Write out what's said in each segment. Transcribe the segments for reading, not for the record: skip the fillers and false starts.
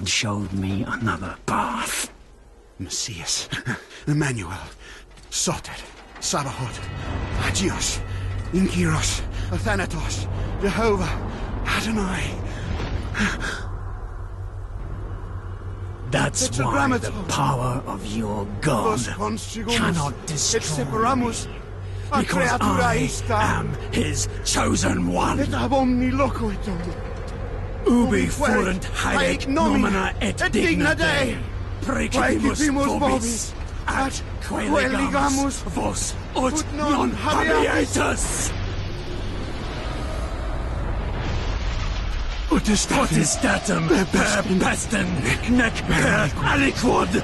God showed me another path. Messias, Emmanuel, Soter, Sabaoth, Agios, Inkiros, Athanatos, Jehovah, Adonai. That's why the power of your God cannot destroy me. Because I am his chosen one. Ubi fuerunt haec nomina et digna Dei, praecipimus vobis, ad coeligamus vos ut non habietus. Potestatem per pestem, nec per aliquod,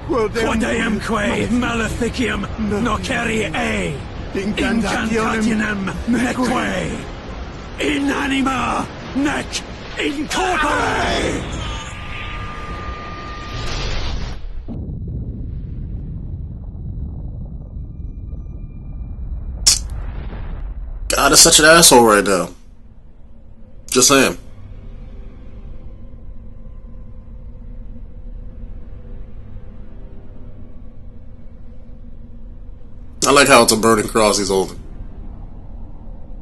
quod eamque maleficium nocere ei, incantationem neque, in anima nec in corpore! God is such an asshole right now. Just saying. I like how it's a burning cross he's holding.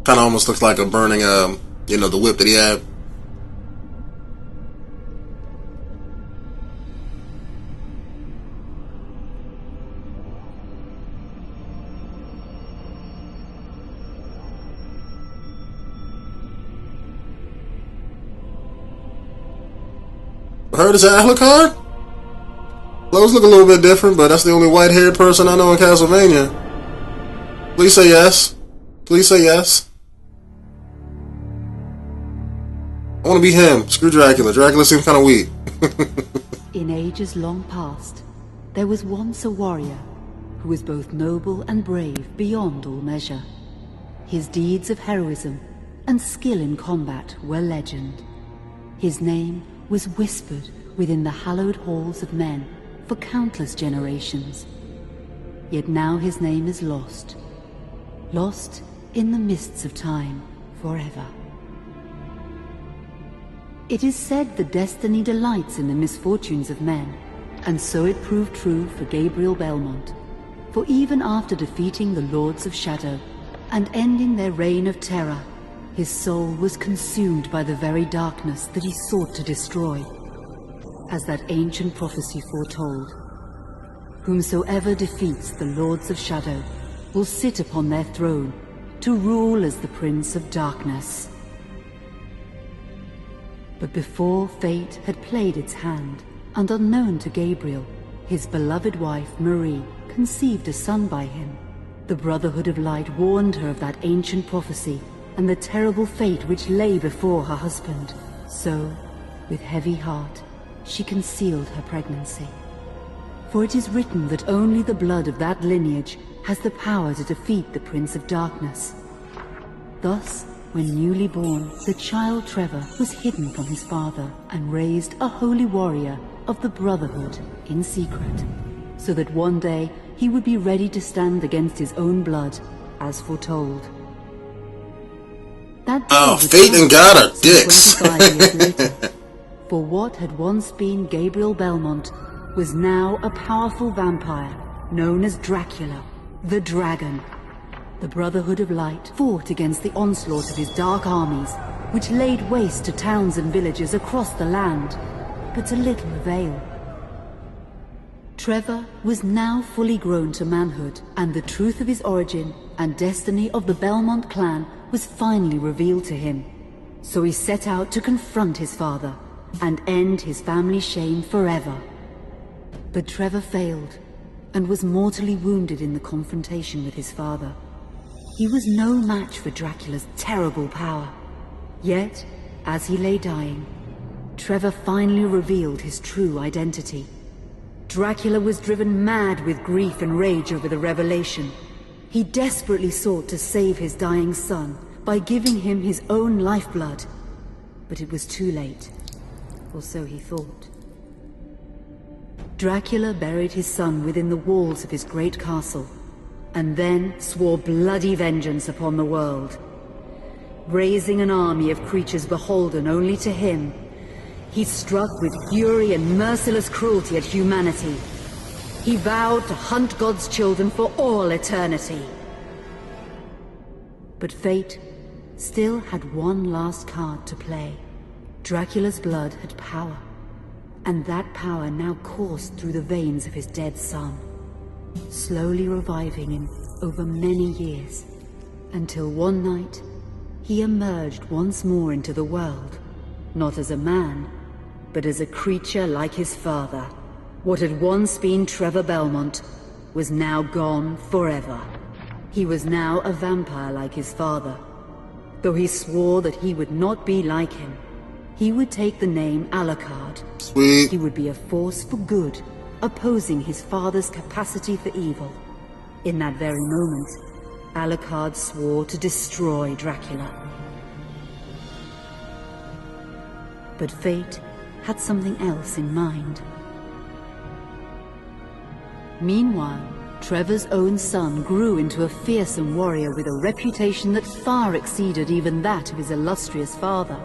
Kind of almost looks like a burning, you know, the whip that he had. I heard it's an Alucard? Those look a little bit different, but that's the only white-haired person I know in Castlevania. Please say yes. Please say yes. I want to be him. Screw Dracula. Dracula seems kind of weak. In ages long past, there was once a warrior who was both noble and brave beyond all measure. His deeds of heroism and skill in combat were legend. His name was whispered within the hallowed halls of men for countless generations. Yet now his name is lost. Lost in the mists of time forever. It is said that destiny delights in the misfortunes of men, and so it proved true for Gabriel Belmont. For even after defeating the Lords of Shadow and ending their reign of terror, his soul was consumed by the very darkness that he sought to destroy. As that ancient prophecy foretold, whomsoever defeats the Lords of Shadow will sit upon their throne to rule as the Prince of Darkness. But before fate had played its hand, and unknown to Gabriel, his beloved wife Marie conceived a son by him. The Brotherhood of Light warned her of that ancient prophecy and the terrible fate which lay before her husband. So, with heavy heart, she concealed her pregnancy. For it is written that only the blood of that lineage has the power to defeat the Prince of Darkness. Thus, when newly born, the child Trevor was hidden from his father and raised a holy warrior of the Brotherhood in secret, so that one day he would be ready to stand against his own blood, as foretold. That fate and God are dicks. 25 years later, for what had once been Gabriel Belmont was now a powerful vampire known as Dracula, the Dragon. The Brotherhood of Light fought against the onslaught of his dark armies, which laid waste to towns and villages across the land, but to little avail. Trevor was now fully grown to manhood, and the truth of his origin and destiny of the Belmont clan was finally revealed to him. So he set out to confront his father and end his family's shame forever. But Trevor failed and was mortally wounded in the confrontation with his father. He was no match for Dracula's terrible power. Yet, as he lay dying, Trevor finally revealed his true identity. Dracula was driven mad with grief and rage over the revelation. He desperately sought to save his dying son by giving him his own lifeblood. But it was too late, or so he thought. Dracula buried his son within the walls of his great castle, and then swore bloody vengeance upon the world. Raising an army of creatures beholden only to him, he struck with fury and merciless cruelty at humanity. He vowed to hunt God's children for all eternity. But fate still had one last card to play. Dracula's blood had power, and that power now coursed through the veins of his dead son, slowly reviving him over many years, until one night he emerged once more into the world, not as a man, but as a creature like his father. What had once been Trevor Belmont was now gone forever. He was now a vampire like his father. Though he swore that he would not be like him, he would take the name Alucard. Sweet. He would be a force for good, opposing his father's capacity for evil. In that very moment, Alucard swore to destroy Dracula. But fate had something else in mind. Meanwhile, Trevor's own son grew into a fearsome warrior with a reputation that far exceeded even that of his illustrious father.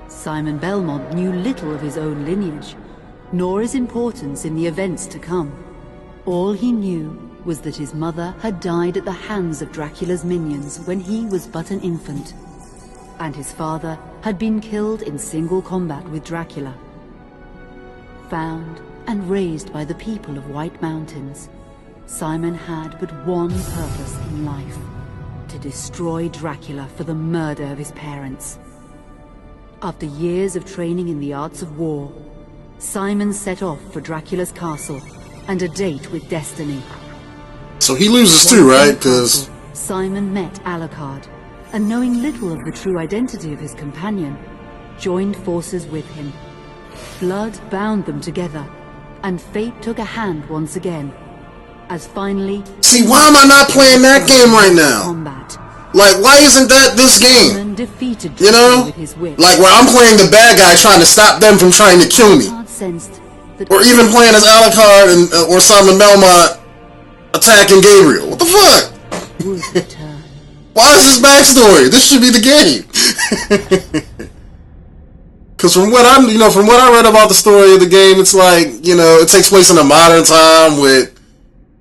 Simon Belmont knew little of his own lineage, nor his importance in the events to come. All he knew was that his mother had died at the hands of Dracula's minions when he was but an infant, and his father had been killed in single combat with Dracula. Found and raised by the people of White Mountains, Simon had but one purpose in life: to destroy Dracula for the murder of his parents. After years of training in the arts of war, Simon set off for Dracula's castle and a date with destiny. So he loses too, right? Because Simon met Alucard, and knowing little of the true identity of his companion, joined forces with him. Blood bound them together, and fate took a hand once again, as finally... See, why am I not playing that game right now? Combat. Like, why isn't that this game? Defeated you know? with his whip. Like, where I'm playing the bad guy trying to stop them from trying to kill me. Or even playing as Alucard and, or Simon Belmont attacking Gabriel. What the fuck? Why is this backstory? This should be the game. Because from what I'm, from what I read about the story of the game, it's like, it takes place in a modern time with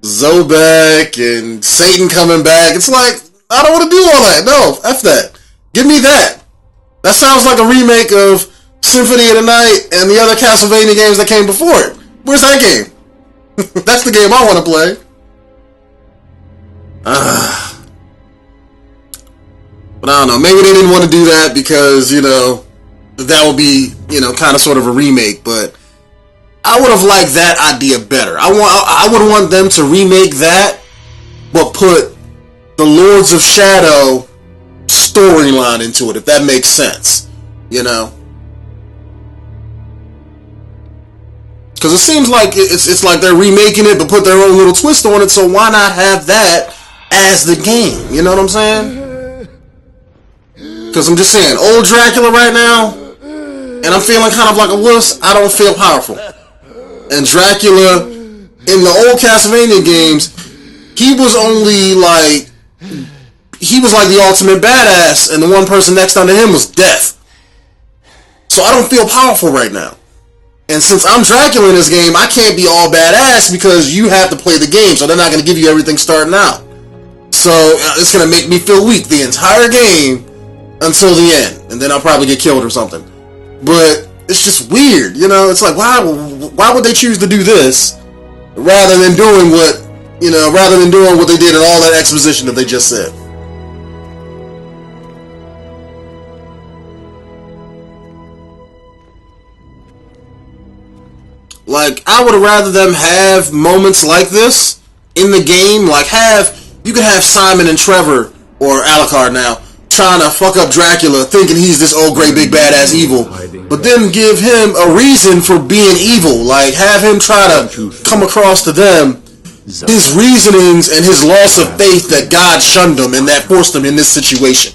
Zobek and Satan coming back. It's like, I don't want to do all that. No, F that. Give me that. That sounds like a remake of Symphony of the Night and the other Castlevania games that came before it. Where's that game? That's the game I want to play. But I don't know. Maybe they didn't want to do that because, that would be, kind of sort of a remake. But I would have liked that idea better. I would want them to remake that, but put the Lords of Shadow storyline into it, if that makes sense. Because it seems like it's like they're remaking it, but put their own little twist on it. So why not have that as the game? You know what I'm saying? Because I'm just saying, old Dracula right now, and I'm feeling kind of like a wuss. I don't feel powerful. And Dracula in the old Castlevania games, he was like the ultimate badass, and the one person next under him was death. So I don't feel powerful right now. And since I'm Dracula in this game, I can't be all badass because you have to play the game, so they're not going to give you everything starting out. So it's going to make me feel weak the entire game until the end, and then I'll probably get killed or something. But it's just weird, It's like, why would they choose to do this rather than doing what they did in all that exposition that they just said? Like, I would have rather them have moments like this in the game. Like, you could have Simon and Trevor, or Alucard now, trying to fuck up Dracula, thinking he's this old great big badass evil, but then give him a reason for being evil. Like, have him try to come across to them his reasonings and his loss of faith that God shunned him and that forced him in this situation.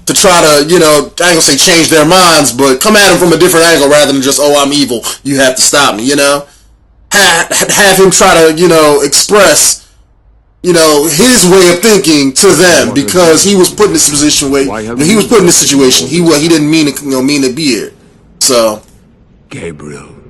To try to, I ain't gonna say change their minds, but come at him from a different angle rather than just, oh, I'm evil, you have to stop me, Have him try to, express, his way of thinking to them because he was put in this position where he was put in this situation. He didn't mean to, mean to be here. So, Gabriel